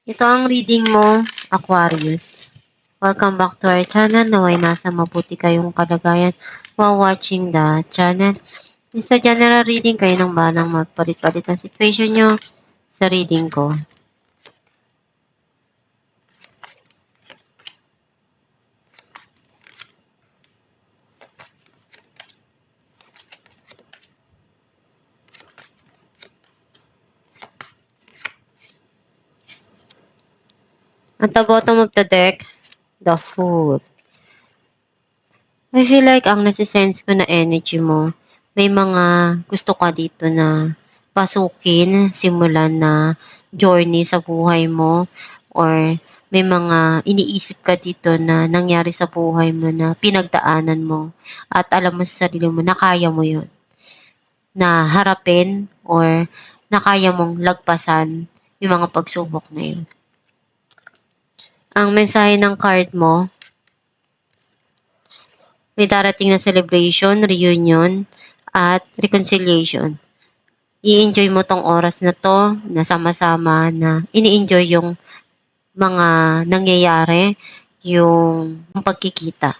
Ito ang reading mo, Aquarius. Welcome back to our channel. Naway nasa mabuti kayong kalagayan while watching the channel. Sa general reading, kayo nang balang magpalit-palit ang situation nyo sa reading ko. At the bottom of the deck, the Fool. I feel like ang nasisense ko na energy mo, may mga gusto ka dito na pasukin, simulan na journey sa buhay mo, or may mga iniisip ka dito na nangyari sa buhay mo na pinagdaanan mo at alam mo sa sarili mo na kaya mo yun, na harapin or na kaya mong lagpasan yung mga pagsubok na yun. Ang mensahe ng card mo, may darating na celebration, reunion, at reconciliation. I-enjoy mo tong oras na to, na sama-sama, na ini-enjoy yung mga nangyayari, yung pagkikita.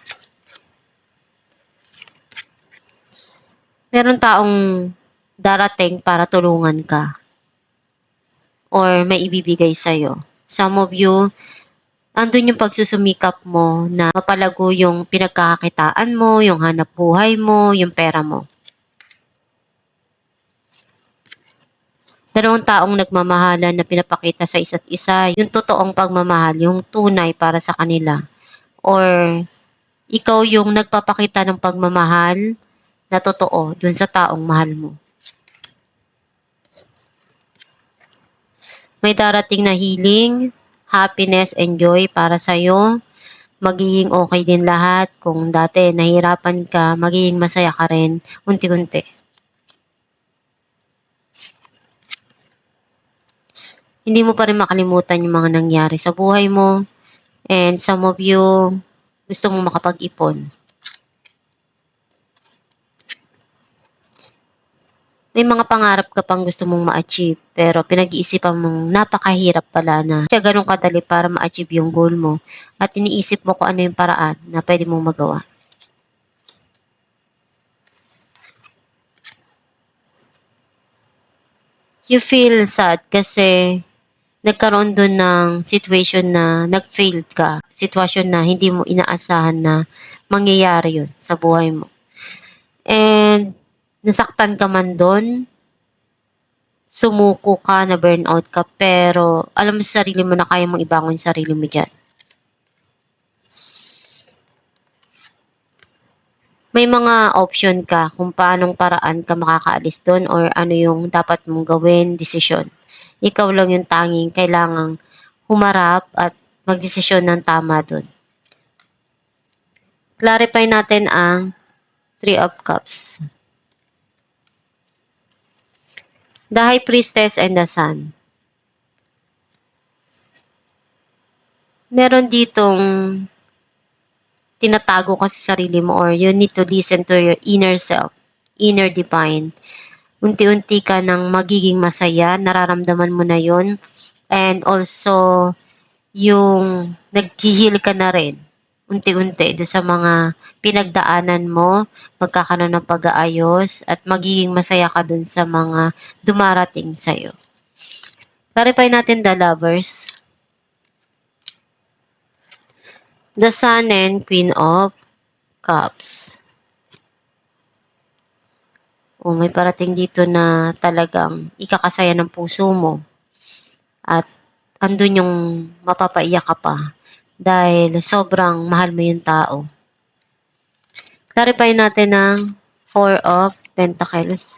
Meron taong darating para tulungan ka or may ibibigay sa'yo. Some of you, andun yung pagsusumikap mo na mapalago yung pinagkakakitaan mo, yung hanap buhay mo, yung pera mo. Dalawang taong nagmamahalan na pinapakita sa isa't isa, yung totoong pagmamahal, yung tunay para sa kanila. Or ikaw yung nagpapakita ng pagmamahal na totoo dun sa taong mahal mo. May darating na healing, happiness, and joy para sa'yo. Magiging okay din lahat. Kung dati nahihirapan ka, magiging masaya ka rin unti-unti. Hindi mo pa rin makalimutan yung mga nangyari sa buhay mo. And some of you, gusto mong makapag-ipon. May mga pangarap ka pang gusto mong ma-achieve, pero pinag-iisipan mong napakahirap pala na siya ganun kadali para ma-achieve yung goal mo. At iniisip mo kung ano yung paraan na pwede mong magawa. You feel sad kasi nagkaroon dun ng situation na nag-failed ka. Sitwasyon na hindi mo inaasahan na mangyayari yun sa buhay mo. And nasaktan ka man dun, sumuko ka, na burnout ka, pero alam mo sa sarili mo na kaya mong ibangon yung sarili mo dyan. May mga option ka kung paanong paraan ka makakaalis doon or ano yung dapat mong gawin, desisyon. Ikaw lang yung tanging kailangang humarap at magdesisyon ng tama doon. Clarify natin ang Three of Cups. The High Priestess and the Sun. Meron ditong tinatago ka sa sarili mo or you need to listen to your inner self, inner divine. Unti-unti ka nang magiging masaya, nararamdaman mo na yon. And also, yung nag-heal ka na rin unti-unti doon sa mga pinagdaanan mo, magkakaroon ng pag-aayos at magiging masaya ka doon sa mga dumarating sa'yo. Clarify natin the Lovers. The Sun and Queen of Cups. O may parating dito na talagang ikakasaya ng puso mo. At andun yung mapapaiyak ka pa. Dahil sobrang mahal mo yung tao. Clarify natin ang Four of Pentacles.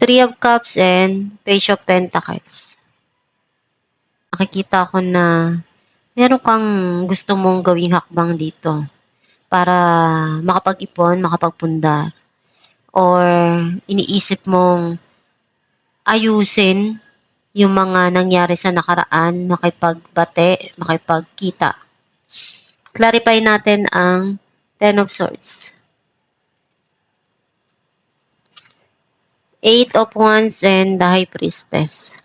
Three of Cups and Page of Pentacles. Nakikita ko na meron kang gusto mong gawing hakbang dito para makapag-ipon, makapagpundar. Or iniisip mong ayusin yung mga nangyari sa nakaraan, makipagbate, makipagkita. Clarify natin ang Ten of Swords. Eight of Wands and the High Priestess.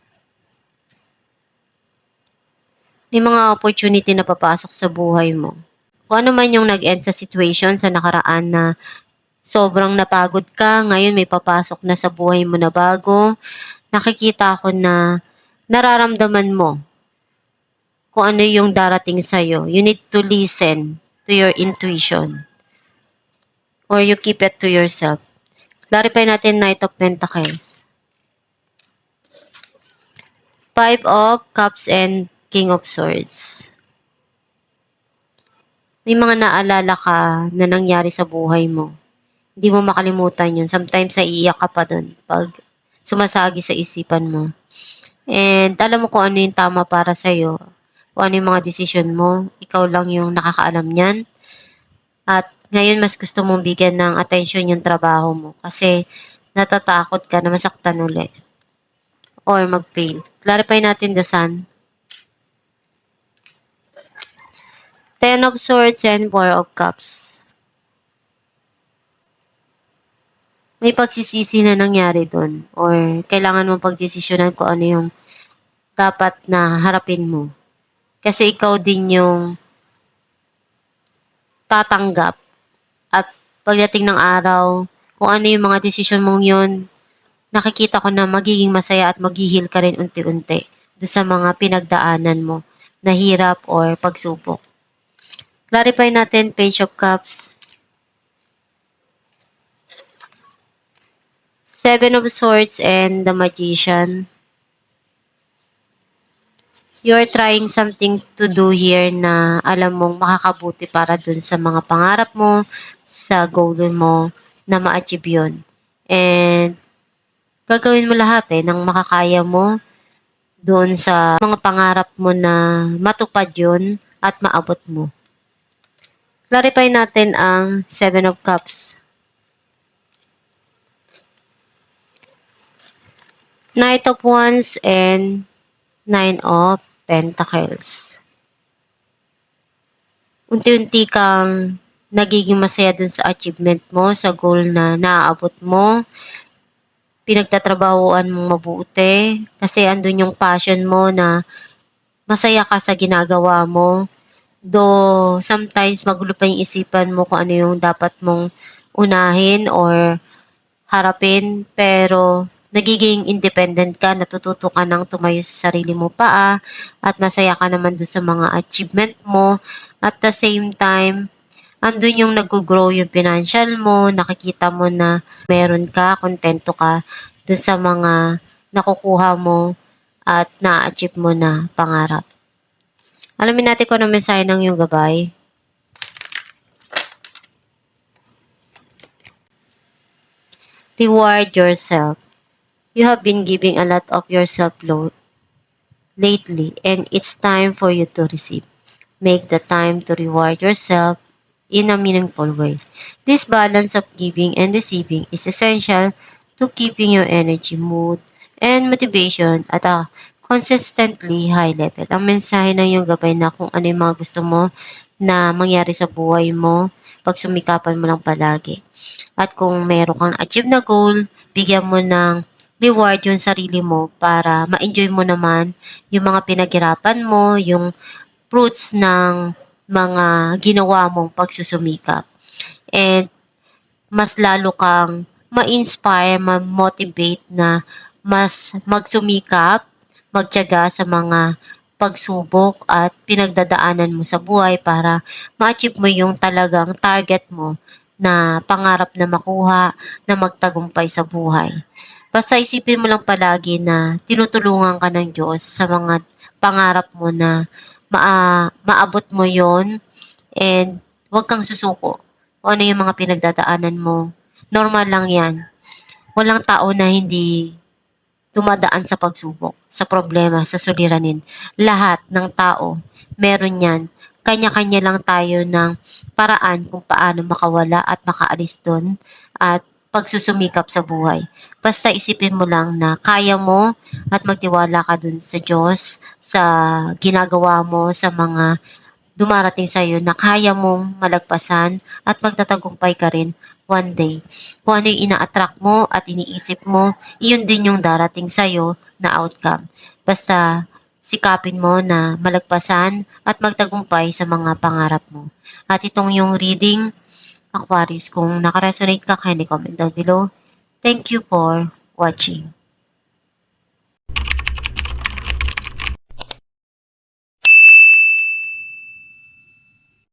May mga opportunity na papasok sa buhay mo. Kung ano man yung nag-end sa situation sa nakaraan na sobrang napagod ka, ngayon may papasok na sa buhay mo na bago, nakikita ko na nararamdaman mo kung ano yung darating sa'yo. You need to listen to your intuition or you keep it to yourself. Clarify natin Knight of Pentacles. Five of Cups and King of Swords. May mga naalala ka na nangyari sa buhay mo. Hindi mo makalimutan yun. Sometimes naiiyak ka pa dun pag sumasagi sa isipan mo. And alam mo kung ano yung tama para sa'yo. Kung ano yung mga desisyon mo. Ikaw lang yung nakakaalam niyan. At ngayon mas gusto mong bigyan ng attention yung trabaho mo. Kasi natatakot ka na masaktan uli. Or mag-fail. Clarify natin the Sun. Ten of Swords and Four of Cups. May pagsisisi na nangyari doon or kailangan mong pagdesisyonan kung ano yung dapat na harapin mo. Kasi ikaw din yung tatanggap at pagdating ng araw, kung ano yung mga desisyon mong yun, nakikita ko na magiging masaya at maghihil ka rin unti-unti doon sa mga pinagdaanan mo na hirap or pagsubok. Clarify natin Page of Cups. Seven of Swords and the Magician. You're trying something to do here na alam mong makakabuti para dun sa mga pangarap mo, sa goal mo, na ma-achieve yun. And gagawin mo lahat ng makakaya mo doon sa mga pangarap mo na matupad yun at maabot mo. Clarify natin ang Seven of Cups. Knight of Wands and Nine of Pentacles. Unti-unti kang nagiging masaya dun sa achievement mo, sa goal na naaabot mo. Pinagtatrabahuan mong mabuti kasi andun yung passion mo na masaya ka sa ginagawa mo. Though sometimes magulo pa yung isipan mo kung ano yung dapat mong unahin or harapin, pero nagiging independent ka, natututo ka ng tumayo sa sarili mo paa, at masaya ka naman doon sa mga achievement mo. At the same time, andun yung nag-grow yung financial mo, nakikita mo na meron ka, kontento ka doon sa mga nakukuha mo at na-achieve mo na pangarap. Alamin natin kung ano mensahe ng iyong gabay. Reward yourself. You have been giving a lot of yourself lately and it's time for you to receive. Make the time to reward yourself in a meaningful way. This balance of giving and receiving is essential to keeping your energy, mood, and motivation at a consistently high level. Ang mensahe ng iyong gabay na kung ano yung mga gusto mo na mangyari sa buhay mo, pag sumikapan mo lang palagi. At kung meron kang achieve na goal, bigyan mo ng reward yung sarili mo para ma-enjoy mo naman yung mga pinaghirapan mo, yung fruits ng mga ginawa mong pagsusumikap. And mas lalo kang ma-inspire, ma-motivate na mas magsumikap, magtiyaga sa mga pagsubok at pinagdadaanan mo sa buhay para ma-achieve mo yung talagang target mo na pangarap na makuha, na magtagumpay sa buhay. Basta isipin mo lang palagi na tinutulungan ka ng Diyos sa mga pangarap mo na maabot mo yon, and huwag kang susuko. Kung ano yung mga pinagdadaanan mo, normal lang yan. Walang tao na hindi dumadaan sa pagsubok, sa problema, sa suliranin. Lahat ng tao, meron yan. Kanya-kanya lang tayo ng paraan kung paano makawala at makaalis doon at pagsusumikap sa buhay. Basta isipin mo lang na kaya mo at magtiwala ka dun sa Diyos, sa ginagawa mo, sa mga dumarating sa iyo na kaya mong malagpasan at magtatagumpay ka rin one day. Kung ano yung ina-attract mo at iniisip mo, iyon din yung darating sa iyo na outcome. Basta sikapin mo na malagpasan at magtagumpay sa mga pangarap mo. At itong yung reading, Aquarius, kung nakaresonate ka, kindly comment down below. Thank you for watching.